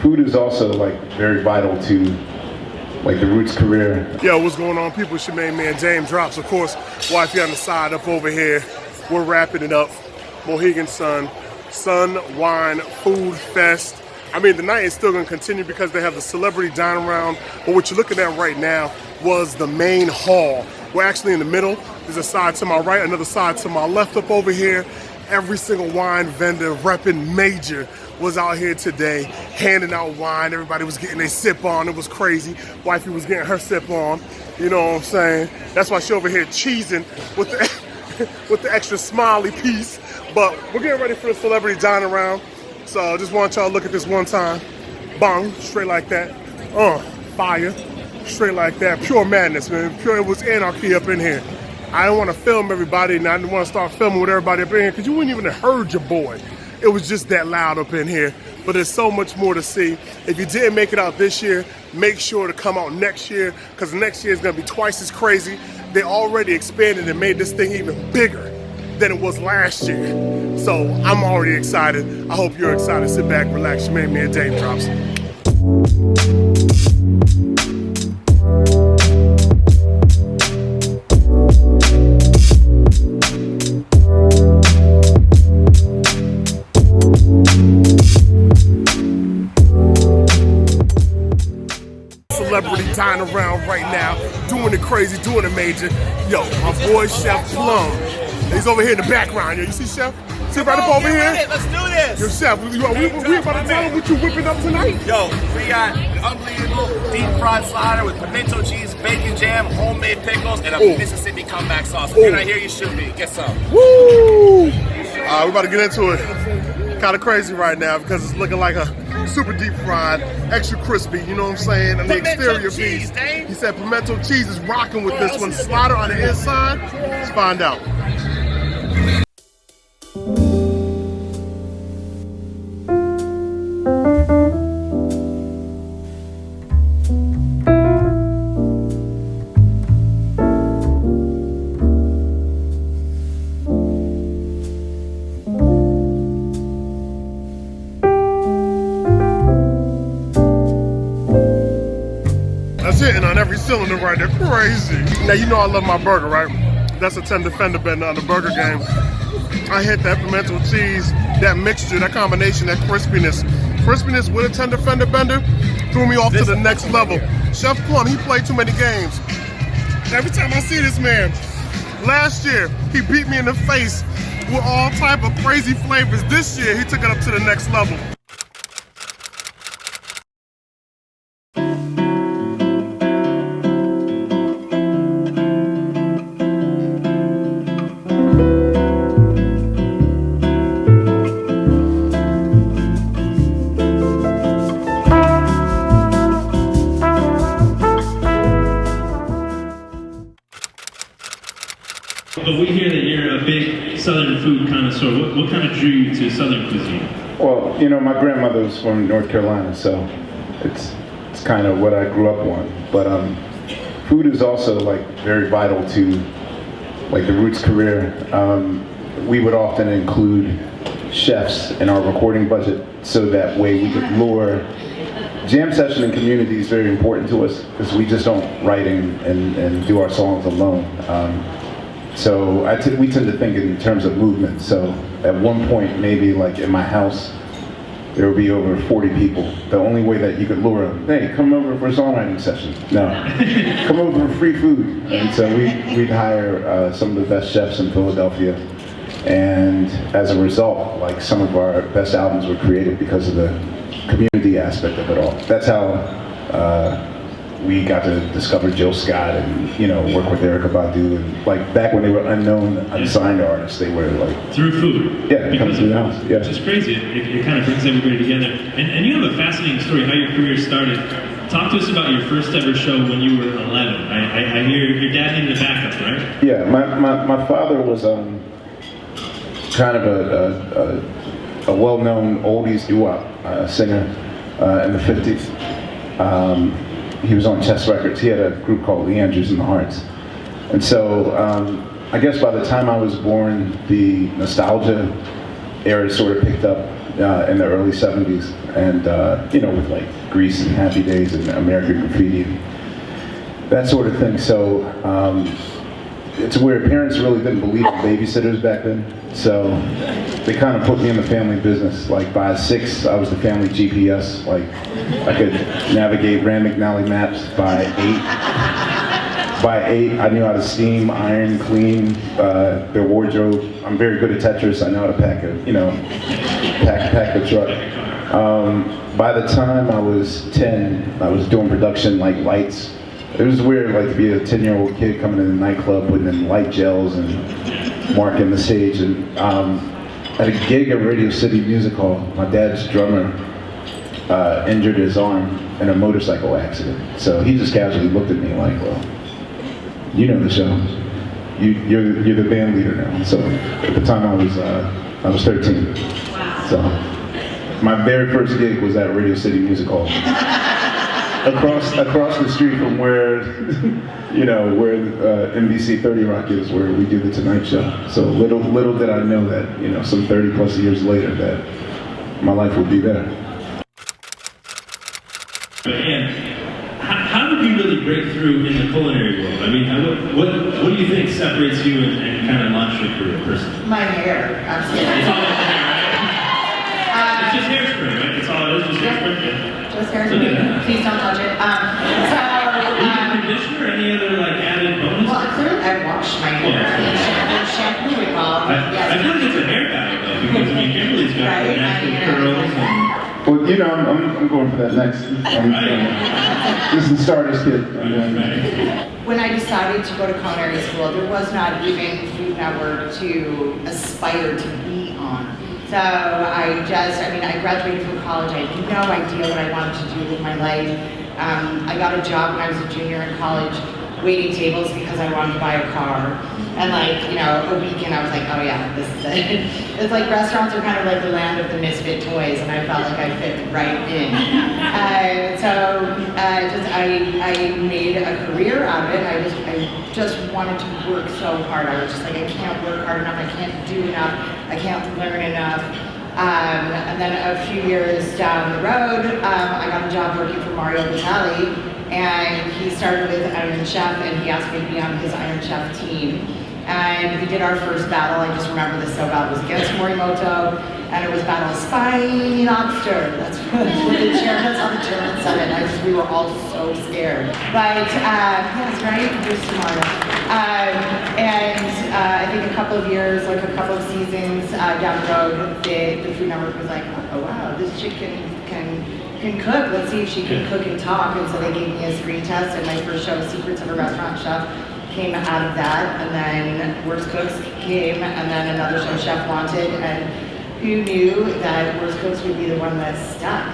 food is also like very vital to like the Roots career. Yo, what's going on, people? It's your main man Daym Drops, of course. Wifey on the side up over here. We're wrapping it up. Mohegan Sun, Sun Wine Food Fest. I mean, the night is still going to continue because they have the celebrity dine around. But what you're looking at right now was the main hall. We're actually in the middle. There's a side to my right, another side to my left up over here. Every single wine vendor repping major was out here today, handing out wine. Everybody was getting their sip on. It was crazy. Wifey was getting her sip on. You know what I'm saying? That's why she over here cheesing with the with the extra smiley piece. But we're getting ready for the celebrity dine around. So I just want y'all to look at this one time. Bang, straight like that. Fire, straight like that. Pure madness, man. Pure, it was anarchy up in here. I didn't want to film everybody, and I didn't want to start filming with everybody up in here because you wouldn't even have heard your boy. It was just that loud up in here. But there's so much more to see. If you didn't make it out this year, make sure to come out next year because next year is going to be twice as crazy. They already expanded and made this thing even bigger than it was last year. So I'm already excited. I hope you're excited. Sit back, relax. Your man Daym Drops. Celebrity dine around right now, doing it crazy, doing it major. Yo, my boy Chef Plum. He's over here in the background. Yo, you see Chef? Sit right up over here. Let's do this. Yo, Chef, we about to tell him what you whipping up tonight. Yo, we got an unbelievable deep fried slider with pimento cheese, bacon jam, homemade pickles, and a Mississippi comeback sauce. If you're not here, you should be. Get some. Woo! All right, we're about to get into it. Kind of crazy right now because it's looking like a super deep fried, extra crispy, you know what I'm saying? And the exterior piece. He said pimento cheese is rocking with this one. Slider on the inside. Let's find out. Hitting on every cylinder right there, crazy. Now you know I love my burger, right? That's a tender fender bender on the burger game. I hit that pimento cheese, that mixture, that combination, that crispiness with a tender fender bender threw me off to the next level. Chef Plum, he played too many games. Every time I see this man, last year he beat me in the face with all type of crazy flavors. This year he took it up to the next level. But we hear that you're a big Southern food connoisseur. What kind of drew you to Southern cuisine? Well, you know, my grandmother was from North Carolina, so it's kind of what I grew up on. But food is also like very vital to like the Roots career. We would often include chefs in our recording budget so that way we could lure. Jam session and community is very important to us because we just don't write and do our songs alone. So we tend to think in terms of movement. So at one point, maybe like in my house, there would be over 40 people. The only way that you could lure them, hey, come over for a songwriting session. No, come over for free food. And so we'd hire some of the best chefs in Philadelphia. And as a result, like some of our best albums were created because of the community aspect of it all. That's how we got to discover Jill Scott and, you know, work with Erykah Badu, and like back when they were unknown, unsigned artists, they were like through food. Yeah, because of the house. Yeah, which is crazy. It kind of brings everybody together. And you have a fascinating story how your career started. Talk to us about your first ever show when you were 11. I hear your dad needed a backup, right? Yeah, my father was kind of a well-known oldies doo-wop singer in the 50s. He was on Chess Records. He had a group called the Andrews and the Hearts. And so I guess by the time I was born, the nostalgia era sort of picked up in the early 70s, and with like Grease and Happy Days and American Graffiti, that sort of thing. So it's weird. Parents really didn't believe in babysitters back then, so they kind of put me in the family business. Like by 6, I was the family GPS. Like I could navigate Rand McNally maps. By 8, I knew how to steam, iron, clean their wardrobe. I'm very good at Tetris. I know how to pack pack the truck. By the time I was 10, I was doing production like lights. It was weird, like to be a 10-year-old kid coming in a nightclub putting in light gels and marking the stage. And at a gig at Radio City Music Hall, my dad's drummer injured his arm in a motorcycle accident. So he just casually looked at me like, well, you know the show. You're the band leader now. So at the time I was 13. Wow. So my very first gig was at Radio City Music Hall. Across the street from where NBC 30 Rock is, where we do the Tonight Show. So little did I know that some 30 plus years later that my life would be there. And how did you really break through in the culinary world? I mean, what do you think separates you and kind of launched your career personally? My hair, absolutely. It's all about the hair, right? It's just hairspray, right? It's all it is, just hairspray. Yeah. Just hairspray. Please don't touch it. Conditioner or any other added bonus? Well, clearly I wash my hair. Shampoo involved. I feel like it's a hair battle though, because Kimberly's got the natural curls and. Well, I'm going for that next. This is the starter's kid. When I decided to go to culinary school, there was not even Food Network to aspire to be on. So I graduated from college. I had no idea what I wanted to do with my life. I got a job when I was a junior in college, waiting tables because I wanted to buy a car. And a weekend I was like, oh yeah, this is it. It's like restaurants are kind of like the land of the misfit toys, and I felt like I fit right in. I made a career out of it. I just wanted to work so hard. I was just like, I can't work hard enough, I can't do enough, I can't learn enough. And then a few years down the road, I got a job working for Mario Batali, and he started with Iron Chef, and he asked me to be on his Iron Chef team. And we did our first battle. I just remember this so well. It was against Morimoto, and it was Battle of Spiny Lobster. That's what the chairman on the German said it. We were all so scared. But yes, right? Here's tomorrow. I think a couple of years, a couple of seasons down the road, the Food Network was like, oh wow, this chick can cook. Let's see if she can cook and talk. And so they gave me a screen test, and my first show, Secrets of a Restaurant Chef, came out of that. And then Worst Cooks came, and then another show, Chef Wanted, and who knew that Worst Cooks would be the one that stuck?